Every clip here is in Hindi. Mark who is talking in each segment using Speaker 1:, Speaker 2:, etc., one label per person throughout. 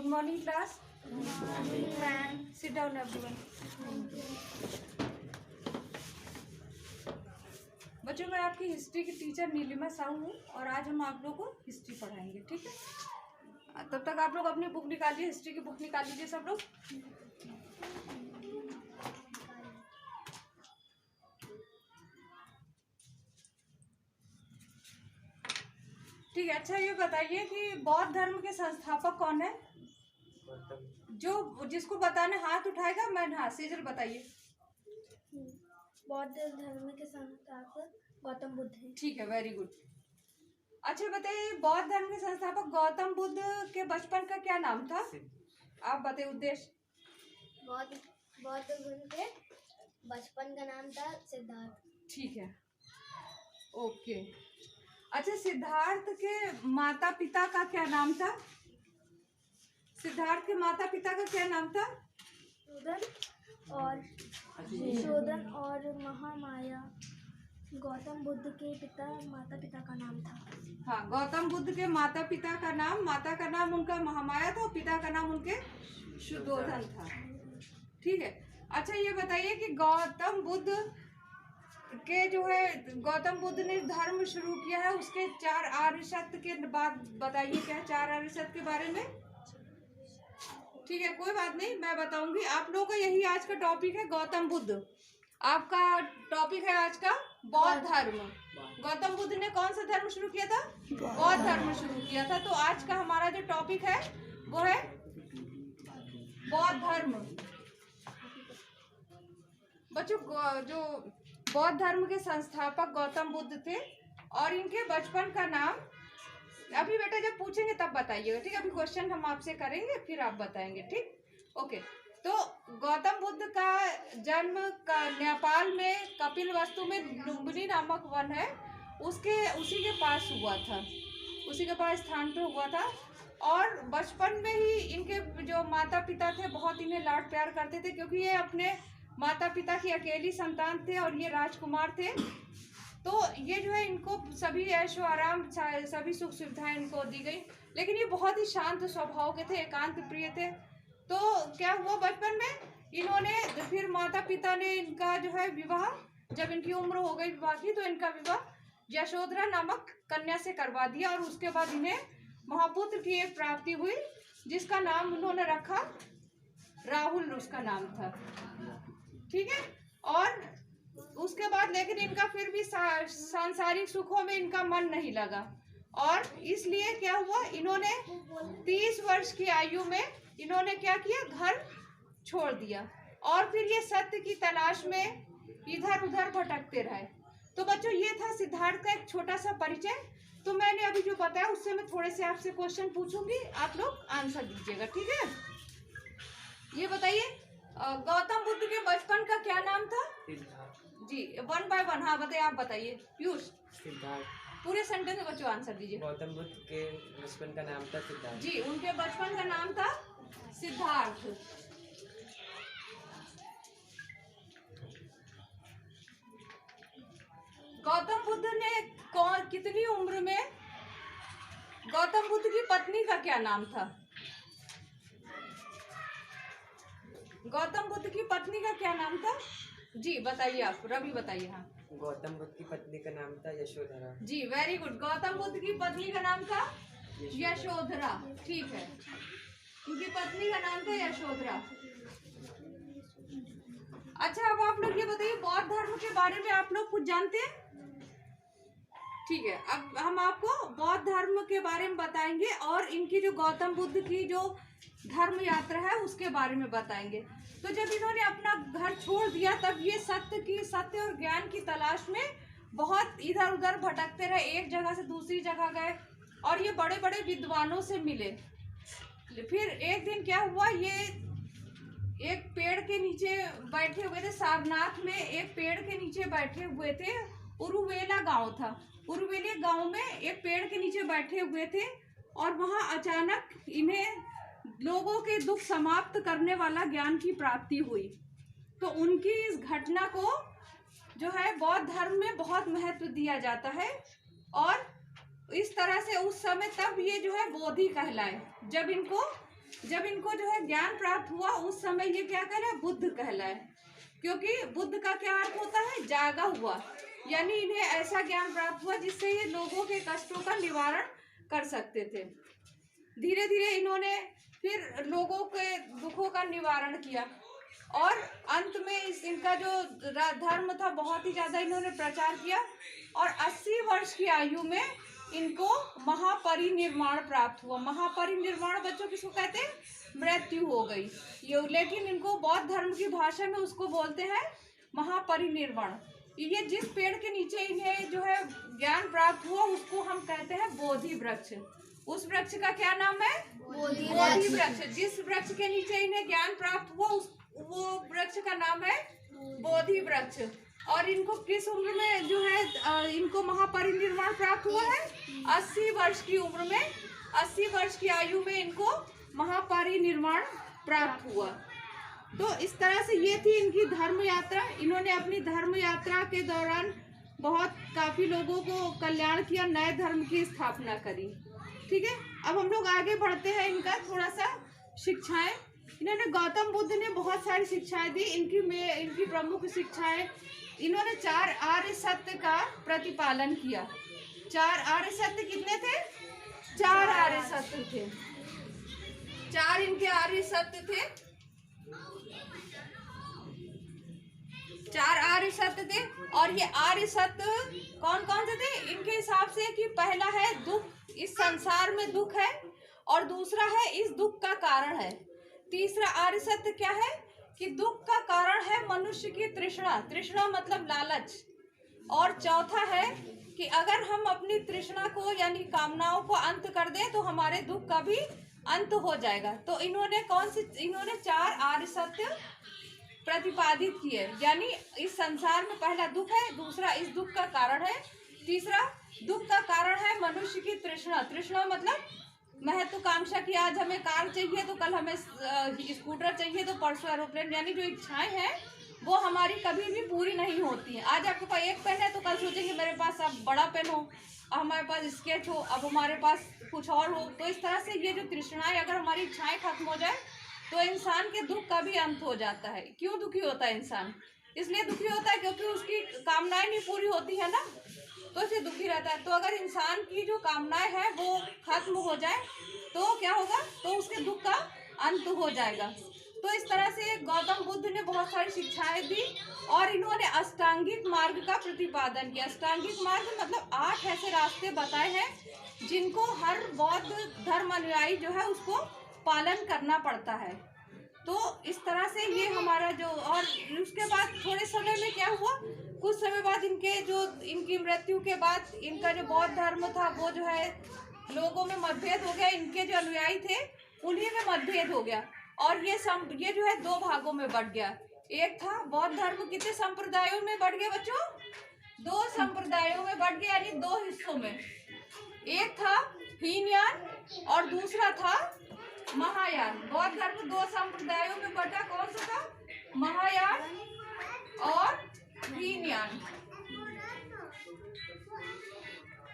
Speaker 1: Good morning, class.
Speaker 2: Good morning, ma'am.
Speaker 1: Sit down, everyone. बच्चों, मैं आपकी हिस्ट्री की टीचर नीलिमा साहू हूँ और आज हम आप लोगों को हिस्ट्री पढ़ाएंगे, ठीक है। तब तक आप लोग अपनी बुक निकालिए, हिस्ट्री की बुक निकाल लीजिए सब लोग। ठीक है, अच्छा ये बताइए कि बौद्ध धर्म के संस्थापक कौन है? जो जिसको बताने हाथ उठाएगा, मैं हाँ सीजर बताइए।
Speaker 2: बौद्ध धर्म के संस्थापक गौतम बुद्ध हैं।
Speaker 1: ठीक है, वेरी गुड। अच्छा बताइए, बौद्ध धर्म के संस्थापक गौतम बुद्ध के बचपन का क्या नाम था? आप बताइए उद्देश्य।
Speaker 2: बौद्ध बुद्ध के बचपन का नाम था सिद्धार्थ।
Speaker 1: ठीक है, ओके। अच्छा, सिद्धार्थ के माता पिता का क्या नाम था? सिद्धार्थ के माता पिता का क्या नाम था?
Speaker 2: शोधन और महामाया। गौतम बुद्ध के माता पिता का नाम था।
Speaker 1: हाँ, गौतम बुद्ध के माता पिता का नाम, माता का नाम उनका महामाया था और पिता का नाम उनके शुद्धोधन था। ठीक है। अच्छा ये बताइए कि गौतम बुद्ध के जो है, गौतम बुद्ध ने धर्म शुरू किया है, उसके 4 आर्य सत्य के बाद बताइए क्या है 4 आर्य सत्य के बारे में। ठीक है, कोई बात नहीं, मैं बताऊंगी। आप लोगों का यही आज का टॉपिक है, गौतम बुद्ध। आपका टॉपिक है आज का बौद्ध धर्म। गौतम बुद्ध ने कौन सा धर्म शुरू किया था? बौद्ध धर्म शुरू किया था। तो आज का हमारा जो टॉपिक है वो है बौद्ध धर्म। बच्चों, जो बौद्ध धर्म के संस्थापक गौतम बुद्ध थे और इनके बचपन का नाम, अभी बेटा जब पूछेंगे तब बताइएगा, ठीक है। अभी क्वेश्चन हम आपसे करेंगे फिर आप बताएंगे, ठीक, ओके। तो गौतम बुद्ध का जन्म नेपाल में कपिलवस्तु में लुम्बिनी नामक वन है, उसी के पास हुआ था, उसी के पास स्थान पे हुआ था। और बचपन में ही इनके जो माता पिता थे बहुत इन्हें लाड प्यार करते थे, क्योंकि ये अपने माता पिता की अकेली संतान थे और ये राजकुमार थे। तो ये जो है, इनको सभी ऐशो आराम, सभी सुख सुविधाएं इनको दी गई, लेकिन ये बहुत ही शांत स्वभाव के थे, एकांत प्रिय थे। तो क्या हुआ, बचपन में इन्होंने फिर माता पिता ने इनका जो है विवाह, जब इनकी उम्र हो गई विवाह की, तो इनका विवाह यशोधरा नामक कन्या से करवा दिया और उसके बाद इन्हें महापुत्र की एक प्राप्ति हुई, जिसका नाम उन्होंने रखा राहुल, उसका नाम था, ठीक है। और उसके बाद लेकिन इनका फिर भी सांसारिक सुखों में इनका मन नहीं लगा, और इसलिए क्या हुआ, इन्होंने 30 वर्ष की आयु में इन्होंने क्या किया, घर छोड़ दिया और फिर ये सत्य की तलाश में इधर उधर भटकते रहे। तो बच्चों, ये था सिद्धार्थ का एक छोटा सा परिचय। तो मैंने अभी जो बताया उससे मैं थोड़े से आपसे क्वेश्चन पूछूंगी, आप लोग आंसर दीजिएगा, ठीक है। ये बताइए, गौतम बुद्ध के बचपन का क्या नाम था? जी, 1 बाय 1। हाँ बताइए, आप बताइए पीयूष।
Speaker 3: सिद्धार्थ।
Speaker 1: पूरे सेंटेंस में बच्चों आंसर दीजिए।
Speaker 3: गौतम बुद्ध के बचपन का नाम था सिद्धार्थ।
Speaker 1: जी, उनके बचपन का नाम था सिद्धार्थ। गौतम बुद्ध ने कितनी उम्र में, गौतम बुद्ध की पत्नी का क्या नाम था? गौतम बुद्ध की पत्नी का क्या नाम था? जी बताइए, आप रवि बताइए। हाँ,
Speaker 3: गौतम बुद्ध की पत्नी का नाम था यशोधरा।
Speaker 1: जी वेरी गुड। गौतम बुद्ध की पत्नी का नाम था यशोधरा, ठीक है। उनकी पत्नी का नाम था यशोधरा। अच्छा, अब आप लोग ये बताइए, बौद्ध धर्म के बारे में आप लोग कुछ जानते हैं? ठीक है, अब हम आपको बौद्ध धर्म के बारे में बताएंगे और इनकी जो गौतम बुद्ध की जो धर्म यात्रा है उसके बारे में बताएंगे। तो जब इन्होंने अपना घर छोड़ दिया, तब ये सत्य और ज्ञान की तलाश में बहुत इधर उधर भटकते रहे, एक जगह से दूसरी जगह गए और ये बड़े बड़े विद्वानों से मिले। फिर एक दिन क्या हुआ, ये एक पेड़ के नीचे बैठे हुए थे, सारनाथ में एक पेड़ के नीचे बैठे हुए थे। उरुवेला गांव था, उरुवेला गांव में एक पेड़ के नीचे बैठे हुए थे और वहां अचानक इन्हें लोगों के दुख समाप्त करने वाला ज्ञान की प्राप्ति हुई। तो उनकी इस घटना को जो है बौद्ध धर्म में बहुत महत्व दिया जाता है और इस तरह से उस समय तब ये जो है बोधि कहलाए, जब इनको जब इनको जो है ज्ञान प्राप्त हुआ उस समय ये क्या कहलाए, बुद्ध कहलाए। क्योंकि बुद्ध का क्या अर्थ होता है, जागा हुआ, यानी इन्हें ऐसा ज्ञान प्राप्त हुआ जिससे ये लोगों के कष्टों का निवारण कर सकते थे। धीरे धीरे इन्होंने फिर लोगों के दुखों का निवारण किया और अंत में इनका जो धर्म था बहुत ही ज्यादा इन्होंने प्रचार किया और 80 वर्ष की आयु में इनको महापरिनिर्वाण प्राप्त हुआ। महापरिनिर्वाण बच्चों किसको कहते हैं, मृत्यु हो गई ये, लेकिन इनको बौद्ध धर्म की भाषा में उसको बोलते हैं महापरिनिर्वाण। ये जिस पेड़ के नीचे इन्हें जो है ज्ञान प्राप्त हुआ उसको हम कहते हैं बोधि वृक्ष। उस वृक्ष का क्या नाम है, बोधि वृक्ष। जिस वृक्ष के नीचे इन्हें ज्ञान प्राप्त हुआ वो वृक्ष का नाम है बोधि वृक्ष। और इनको किस उम्र में जो है इनको महापरिनिर्वाण प्राप्त हुआ है, 80 वर्ष की उम्र में, 80 वर्ष की आयु में इनको महापरिनिर्वाण प्राप्त हुआ। तो इस तरह से ये थी इनकी धर्म यात्रा। इन्होंने अपनी धर्म यात्रा के दौरान बहुत काफी लोगों को कल्याण किया, नए धर्म की स्थापना करी। ठीक है, अब हम लोग आगे बढ़ते हैं। इनका थोड़ा सा शिक्षाएं, इन्होंने गौतम बुद्ध ने बहुत सारी शिक्षाएं दी। इनकी प्रमुख शिक्षाएं, इन्होंने 4 आर्य सत्य का प्रतिपालन किया। 4 आर्य सत्य कितने थे, 4 आर्य सत्य थे, 4 इनके आर्य सत्य थे, 4 आर्य सत्य थे। और ये आर्य सत्य कौन कौन से थे इनके हिसाब से, कि पहला है दुख, इस संसार में दुख है, और दूसरा है इस दुख का कारण है। तीसरा आर्य सत्य क्या है, कि दुख का कारण है मनुष्य की तृष्णा, तृष्णा मतलब लालच। और चौथा है कि अगर हम अपनी तृष्णा को यानी कामनाओं को अंत कर दें तो हमारे दुख का भी अंत हो जाएगा। तो इन्होंने इन्होंने 4 आर्य सत्य प्रतिपादित किए, यानी इस संसार में पहला दुख है, दूसरा इस दुख का कारण है, तीसरा दुख का कारण है मनुष्य की तृष्णा। तृष्णा मतलब महत्वाकांक्षा की, आज हमें कार चाहिए तो कल हमें स्कूटर चाहिए तो परसों एरोप्लेन, यानी जो इच्छाएं हैं वो हमारी कभी भी पूरी नहीं होती है। आज आपके पास एक पेन है तो कल सोचेंगे मेरे पास अब बड़ा पेन हो, अब हमारे पास स्केच हो, अब हमारे पास कुछ और हो। तो इस तरह से ये जो तृष्णाएं, अगर हमारी इच्छाएं खत्म हो जाए तो इंसान के दुख का भी अंत हो जाता है। क्यों दुखी होता है इंसान, इसलिए दुखी होता है क्योंकि उसकी कामनाएं नहीं पूरी होती है ना, तो इसे दुखी रहता है। तो अगर इंसान की जो कामनाएं हैं वो खत्म हो जाए तो क्या होगा, तो उसके दुख का अंत हो जाएगा। तो इस तरह से गौतम बुद्ध ने बहुत सारी शिक्षाएं दी और इन्होंने अष्टांगिक मार्ग का प्रतिपादन किया। अष्टांगिक मार्ग मतलब 8 ऐसे रास्ते बताए हैं जिनको हर बौद्ध धर्म अनुयायी जो है उसको पालन करना पड़ता है। तो इस तरह से ये हमारा जो, और उसके बाद थोड़े समय में क्या हुआ, कुछ समय बाद इनकी मृत्यु के बाद इनका जो बौद्ध धर्म था वो जो है लोगों में मतभेद हो गया। इनके जो अनुयायी थे उन्हीं में मतभेद हो गया और ये जो है 2 भागों में बढ़ गया। एक था बौद्ध धर्म कितने संप्रदायों में बढ़ गया बच्चों, 2 संप्रदायों में बढ़ गया, यानी 2 हिस्सों में। एक था हीनयान और दूसरा था महायान। बौद्ध धर्म 2 संप्रदायों में बटा, कौन सा था, महायान और हीनयान।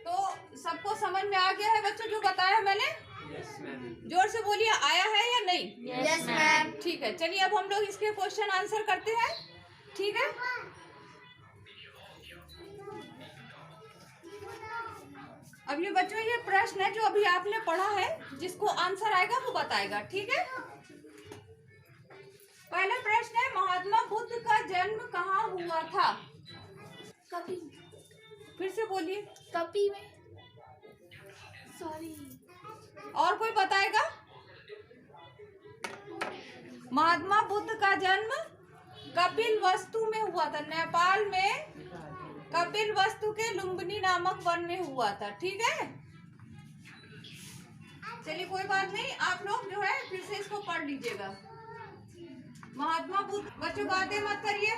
Speaker 1: तो सबको समझ में आ गया है बच्चों जो बताया मैंने?
Speaker 3: Yes ma'am.
Speaker 1: जोर से बोलिए, आया है या नहीं?
Speaker 2: Yes ma'am.
Speaker 1: ठीक है, चलिए अब हम लोग इसके क्वेश्चन आंसर करते हैं। ठीक है, अब ये बच्चों ये प्रश्न है जो अभी आपने पढ़ा है, जिसको आंसर आएगा वो बताएगा। ठीक है, पहला प्रश्न है महात्मा बुद्ध का जन्म कहाँ हुआ था?
Speaker 2: कपी।
Speaker 1: फिर से बोलिए।
Speaker 2: कपी में, सॉरी।
Speaker 1: और कोई बताएगा? महात्मा बुद्ध का जन्म कपिलवस्तु में हुआ था, नेपाल में कपिलवस्तु के लुम्बिनी नामक वन में हुआ था। ठीक है, चलिए कोई बात नहीं, आप लोग जो है फिर से इसको पढ़ लीजिएगा। महात्मा बुद्ध, बच्चों बातें मत करिए।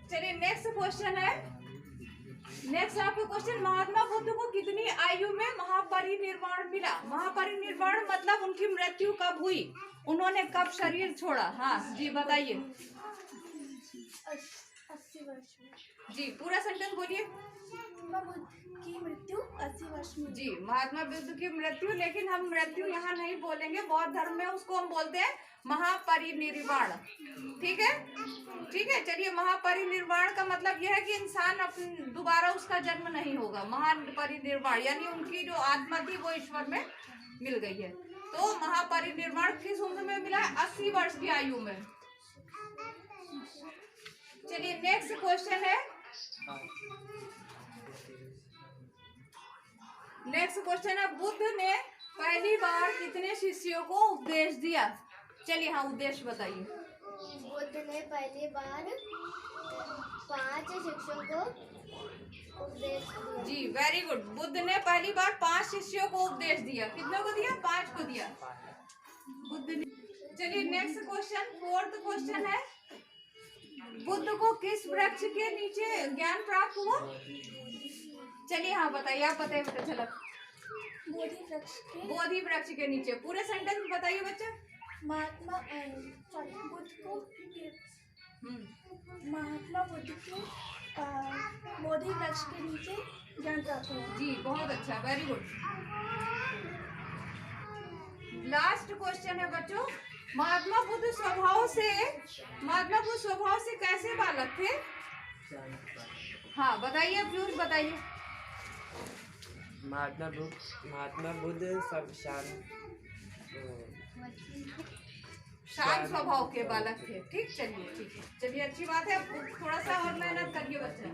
Speaker 1: चलिए नेक्स्ट क्वेश्चन है, नेक्स्ट आपका क्वेश्चन, महात्मा बुद्ध को कितनी आयु में महापरिनिर्वाण मिला? महापरिनिर्वाण मतलब उनकी मृत्यु कब हुई, उन्होंने कब शरीर छोड़ा? हाँ जी बताइए।
Speaker 2: 80 वर्ष में।
Speaker 1: जी, पूरा सेंटेंस बोलिए।
Speaker 2: महात्मा बुद्ध की मृत्यु 80 वर्ष में।
Speaker 1: जी, महात्मा बुद्ध की मृत्यु, लेकिन हम मृत्यु यहाँ नहीं बोलेंगे, बौद्ध धर्म में उसको हम बोलते हैं महापरिनिर्वाण। ठीक है, ठीक है। चलिए, महापरिनिर्वाण का मतलब यह है कि इंसान अपने दोबारा उसका जन्म नहीं होगा। महापरिनिर्वाण यानी उनकी जो आत्मा थी वो ईश्वर में मिल गई है। तो महापरिनिर्वाण किस उम्र में मिला है? 80 वर्ष की आयु में। चलिए, नेक्स्ट क्वेश्चन है। नेक्स्ट क्वेश्चन है, बुद्ध ने पहली बार कितने शिष्यों को उपदेश दिया? चलिए, हाँ, उद्देश्य बताइए।
Speaker 2: बुद्ध ने पहली बार 5 शिष्यों को उपदेश दिया।
Speaker 1: जी, वेरी गुड। बुद्ध ने पहली बार 5 शिष्यों को उपदेश दिया। कितने को दिया? 5 को दिया बुद्ध ने। चलिए, नेक्स्ट क्वेश्चन, 4th क्वेश्चन है, बुद्ध को किस वृक्ष के नीचे ज्ञान प्राप्त हुआ? चलिए, हाँ, बताइए। आप बताइए बेटा झलक। बोधि वृक्ष के नीचे। पूरे सेंटेंस बताइए बच्चा।
Speaker 2: महात्मा बुद्ध को महात्मा बुद्ध को बोधि वृक्ष के नीचे ज्ञान प्राप्त हुआ।
Speaker 1: जी, बहुत अच्छा, वेरी गुड। लास्ट क्वेश्चन है बच्चों, महात्मा बुद्ध स्वभाव से कैसे बालक थे? हाँ, बताइए, प्लीज बताइए।
Speaker 3: महात्मा बुद्ध सब
Speaker 1: शांत स्वभाव के बालक थे। ठीक, चलिए, ठीक है। चलिए, अच्छी बात है। थोड़ा सा और मेहनत करिए बच्चा।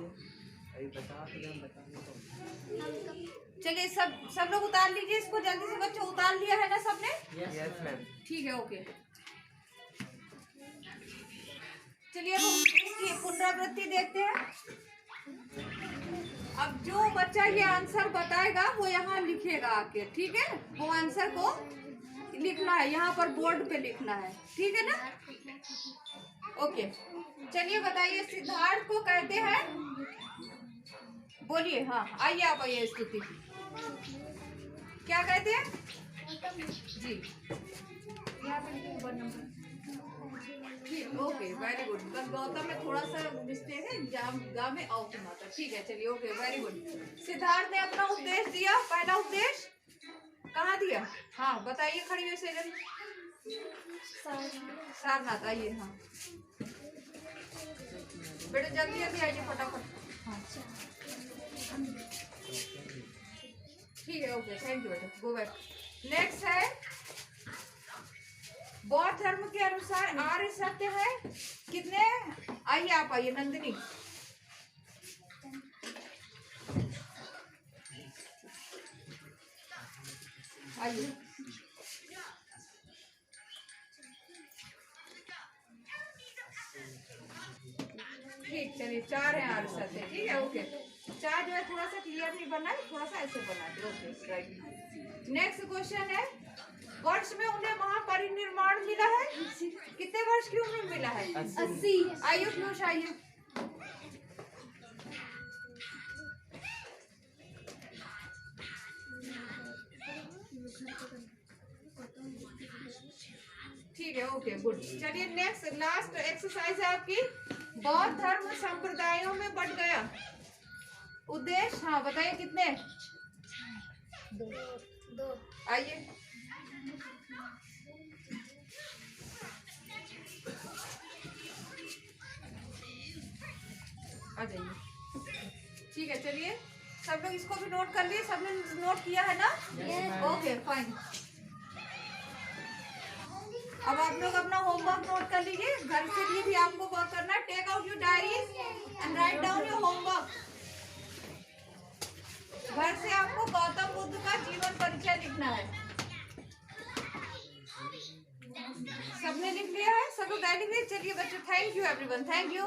Speaker 1: चलिए, सब लोग उतार लीजिए इसको जल्दी से। बच्चों, उतार लिया है ना सबने?
Speaker 3: Yes ma'am.
Speaker 1: ठीक है, ओके। चलिए, अब हम इसकी पुनरावृत्ति देखते हैं। अब जो बच्चा ये आंसर बताएगा वो यहाँ लिखेगा आके। ठीक है, वो आंसर को लिखना है, यहाँ पर बोर्ड पे लिखना है। ठीक है ना? ओके, चलिए बताइए, सिद्धार्थ को कहते हैं, बोलिए। हाँ, आइए, आप आइए। स्तुति क्या कहते हैं? जी, यहाँ पे लिखिए ऊपर नंबर। ठीक, ओके, वेरी गुड। बस गौतम में थोड़ा सा मिस्टेक है, गा में आओ की मात्रा। ठीक है, चलिए, ओके, वेरी गुड। सिद्धार्थ ने अपना उपदेश दिया। पहला उपदेश कहाँ दिया? हाँ, बताइए खड़ी हुई से सारनाथ। आइए, हाँ बेटा, जल्दी जल्दी आइए, फटाफट। हाँ, ठीक है, ओके, थैंक यू बेटा, गो बैक। नेक्स्ट है, बौद्ध धर्म के अनुसार आर्य सत्य है कितने? आइए, आप आइए, नंदिनी। आइए, ठीक, चलिए, 4 हैं आर्य सत्य। ठीक है, ओके। 4 जो है थोड़ा सा क्लियर नहीं बना है, थोड़ा सा ऐसे बना दे। Okay, right. नेक्स्ट क्वेश्चन है, वर्ष में उन्हें महापरिनिर्वाण मिला है। कितने वर्ष की उम्र में मिला है?
Speaker 2: 80।
Speaker 1: आइए पीयूष, आइए। ठीक है, ओके, गुड। चलिए, नेक्स्ट लास्ट एक्सरसाइज है आपकी, बौद्ध धर्म संप्रदायों में बट गया। उद्देश्य, हाँ, बताइए कितने?
Speaker 2: 2।
Speaker 1: आइए, आ जाइए। ठीक है, चलिए, सब लोग इसको भी नोट कर लिए। सबने नोट किया है ना? Okay, fine. अब आप लोग अपना होमवर्क नोट कर लीजिए। घर के लिए भी आपको वर्क करना है। Take out your diaries and write down your homework. घर से आपको गौतम बुद्ध का जीवन परिचय लिखना है। सबने लिख लिया है? सब लोग डायरी लिख। चलिए बच्चों, thank you everyone, thank you.